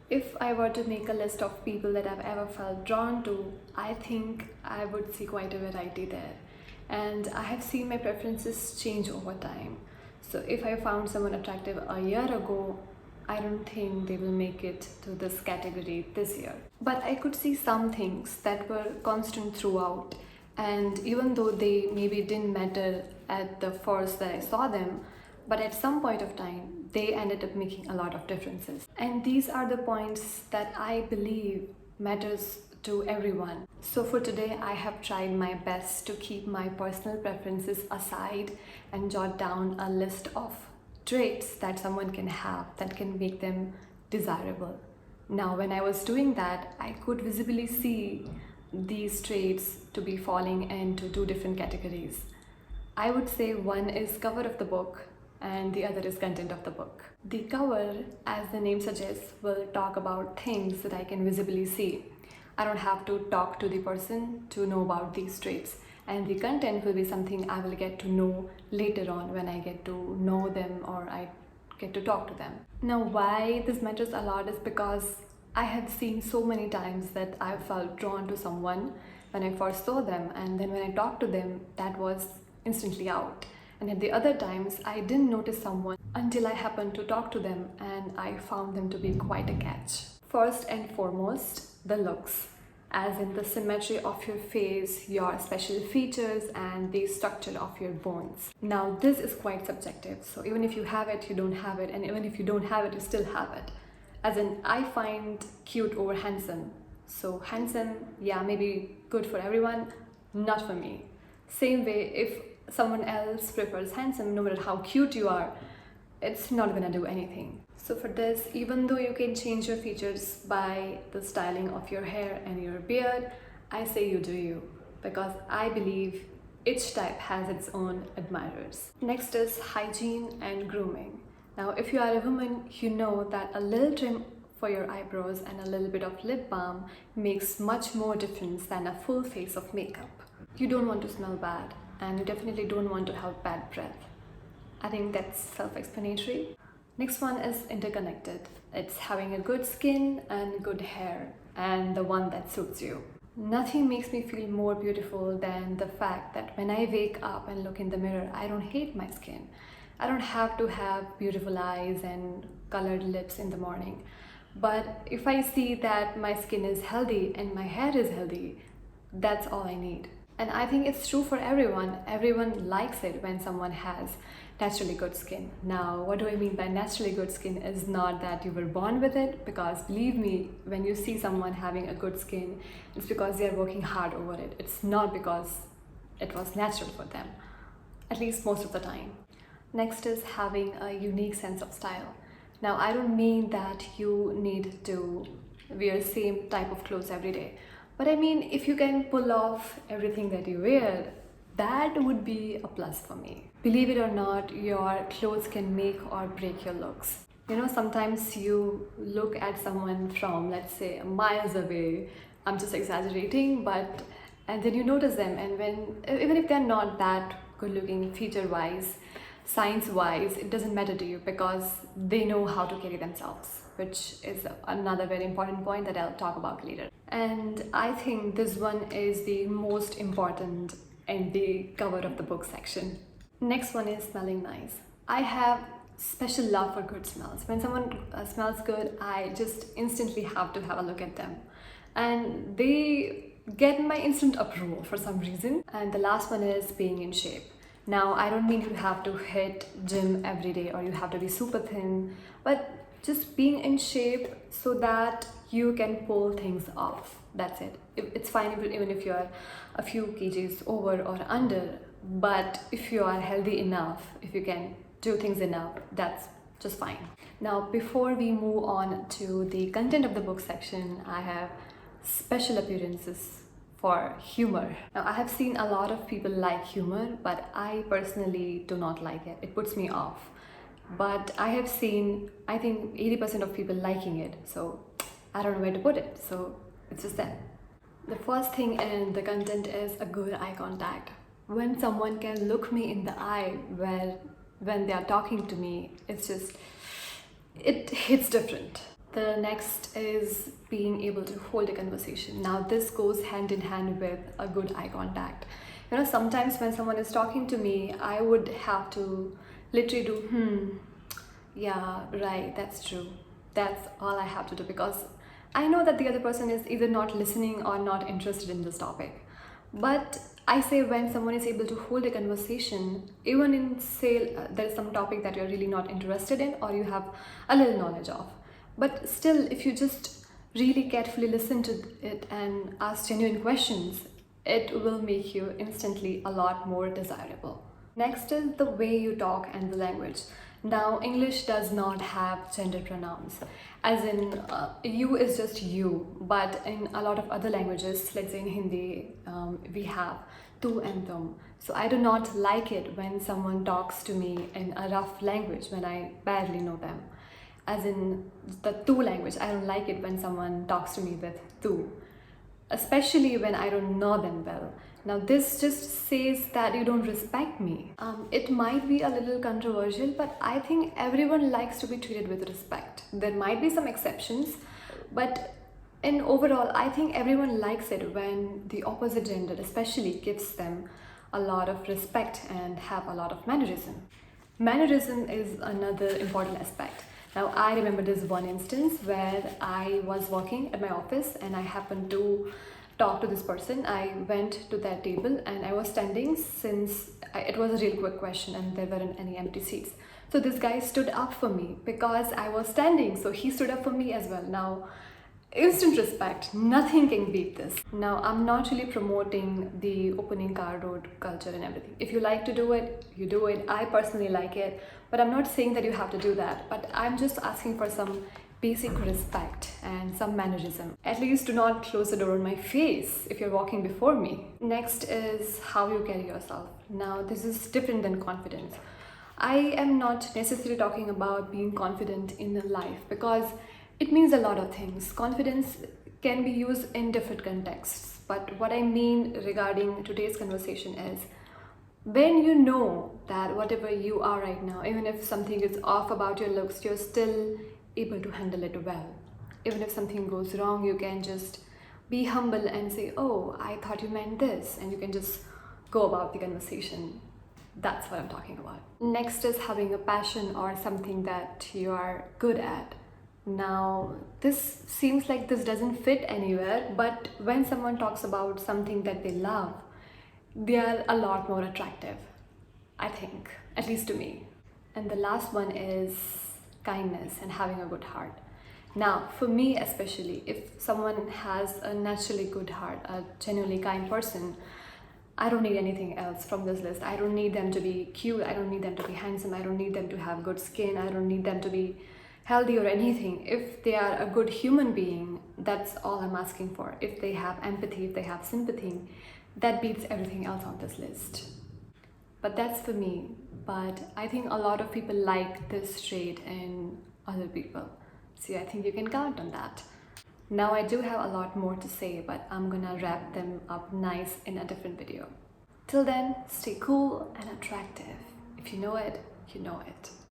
If I were to make a list of people that I've ever felt drawn to, I think I would see quite a variety there. And I have seen my preferences change over time. So if I found someone attractive a year ago, I don't think they will make it to this category this year. But I could see some things that were constant throughout. And even though they maybe didn't matter at the first that I saw them, but at some point of time, they ended up making a lot of differences. And these are the points that I believe matters to everyone. So for today, I have tried my best to keep my personal preferences aside and jot down a list of traits that someone can have that can make them desirable. Now, when I was doing that, I could visibly see these traits to be falling into two different categories. I would say one is cover of the book and the other is content of the book. The cover, as the name suggests, will talk about things that I can visibly see. I don't have to talk to the person to know about these traits, and the content will be something I will get to know later on when I get to know them or I get to talk to them. Now, why this matters a lot is because I have seen so many times that I felt drawn to someone when I first saw them, and then when I talked to them, that was instantly out. And at the other times, I didn't notice someone until I happened to talk to them and I found them to be quite a catch. First and foremost, the looks, as in the symmetry of your face, your special features, and the structure of your bones. Now, this is quite subjective, so even if you have it, you don't have it, and even if you don't have it, you still have it. As in, I find cute over handsome. So handsome, yeah, maybe good for everyone, not for me. Same way, if someone else prefers handsome, no matter how cute you are, it's not gonna do anything. So for this, even though you can change your features by the styling of your hair and your beard, I say you do you, because I believe each type has its own admirers. Next is hygiene and grooming. Now, if you are a woman, you know that a little trim for your eyebrows and a little bit of lip balm makes much more difference than a full face of makeup. You don't want to smell bad, and you definitely don't want to have bad breath. I think that's self-explanatory. Next one is interconnected. It's having a good skin and good hair, and the one that suits you. Nothing makes me feel more beautiful than the fact that when I wake up and look in the mirror, I don't hate my skin. I don't have to have beautiful eyes and colored lips in the morning. But if I see that my skin is healthy and my hair is healthy, that's all I need. And I think it's true for everyone. Everyone likes it when someone has naturally good skin. Now, what do I mean by naturally good skin is not that you were born with it, because believe me, when you see someone having a good skin, it's because they are working hard over it. It's not because it was natural for them, at least most of the time. Next is having a unique sense of style. Now, I don't mean that you need to wear same type of clothes every day. But I mean, if you can pull off everything that you wear, that would be a plus for me. Believe it or not, your clothes can make or break your looks. You know, sometimes you look at someone from, let's say, miles away. I'm just exaggerating, and then you notice them, and even if they're not that good looking feature-wise, science-wise, it doesn't matter to you because they know how to carry themselves, which is another very important point that I'll talk about later. And I think this one is the most important in the cover of the book section. Next one is smelling nice. I have special love for good smells. When someone smells good, I just instantly have to have a look at them. And they get my instant approval for some reason. And the last one is being in shape. Now, I don't mean you have to hit gym every day or you have to be super thin, but just being in shape so that you can pull things off. That's it. It's fine even if you're a few kgs over or under, but if you are healthy enough, if you can do things enough, that's just fine. Now, before we move on to the content of the book section, I have special appearances for humor. Now, I have seen a lot of people like humor, but I personally do not like it. It puts me off. But I have seen, I think 80% of people liking it, so I don't know where to put it, so it's just that. The first thing in the content is a good eye contact. When someone can look me in the eye when they are talking to me, it hits different. The next is being able to hold a conversation. Now, this goes hand in hand with a good eye contact. You know, sometimes when someone is talking to me, I would have to literally do, yeah, right, that's true. That's all I have to do, because I know that the other person is either not listening or not interested in this topic. But I say, when someone is able to hold a conversation, even in say there is some topic that you're really not interested in or you have a little knowledge of, but still, if you just really carefully listen to it and ask genuine questions, it will make you instantly a lot more desirable. Next is the way you talk and the language. Now, English does not have gender pronouns, as in you is just you, but in a lot of other languages, let's say in Hindi, we have tu and tum. So I do not like it when someone talks to me in a rough language when I barely know them. As in the tu language, I don't like it when someone talks to me with tu, especially when I don't know them well. Now, this just says that you don't respect me. It might be a little controversial, but I think everyone likes to be treated with respect. There might be some exceptions, but in overall, I think everyone likes it when the opposite gender especially gives them a lot of respect and have a lot of mannerism. Mannerism is another important aspect. Now, I remember this one instance where I was working at my office and I happened to talk to this person. I went to their table and I was standing, since it was a real quick question and there weren't any empty seats. So this guy stood up for me because I was standing, so he stood up for me as well. Now, instant respect, nothing can beat this. Now, I'm not really promoting the opening car door culture and everything. If you like to do it, you do it. I personally like it, but I'm not saying that you have to do that. But I'm just asking for some basic respect and some mannerism. At least do not close the door on my face if you're walking before me. Next is how you carry yourself. Now, this is different than confidence. I am not necessarily talking about being confident in life, because it means a lot of things. Confidence can be used in different contexts, but what I mean regarding today's conversation is, when you know that whatever you are right now, even if something is off about your looks, you're still able to handle it well. Even if something goes wrong, you can just be humble and say, oh, I thought you meant this, and you can just go about the conversation. That's what I'm talking about. Next is having a passion or something that you are good at. Now, this seems like this doesn't fit anywhere, but when someone talks about something that they love, they are a lot more attractive, I think, at least to me. And the last one is kindness and having a good heart. Now, for me especially, if someone has a naturally good heart, a genuinely kind person, I don't need anything else from this list. I don't need them to be cute, I don't need them to be handsome, I don't need them to have good skin, I don't need them to be healthy or anything. If they are a good human being, that's all I'm asking for. If they have empathy, if they have sympathy, that beats everything else on this list. But that's for me. But I think a lot of people like this trait in other people. So I think you can count on that. Now, I do have a lot more to say, but I'm gonna wrap them up nice in a different video. Till then, stay cool and attractive. If you know it, you know it.